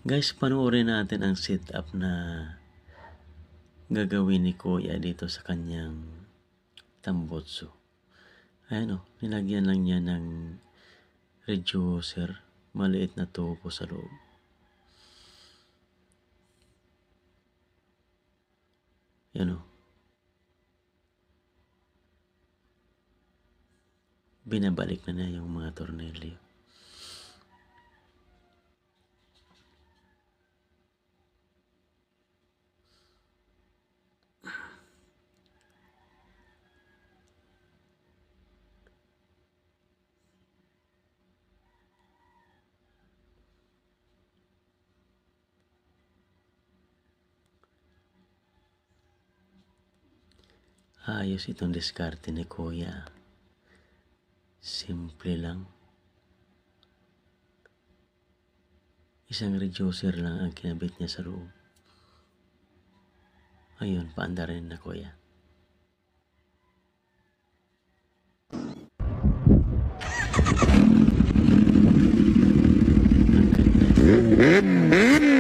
Guys, panoorin natin ang setup na gagawin ni Kuya dito sa kanyang tambutso. Ayan o, nilagyan lang niya ng reducer, maliit na tubo sa loob. Yan o. Binabalik na niya yung mga tornilyo. Ayos itong diskarte ni Kuya. Simple lang. Isang reducer lang ang kinabit niya sa loob. Ayun, paanda rin na Kuya. Ang ganda.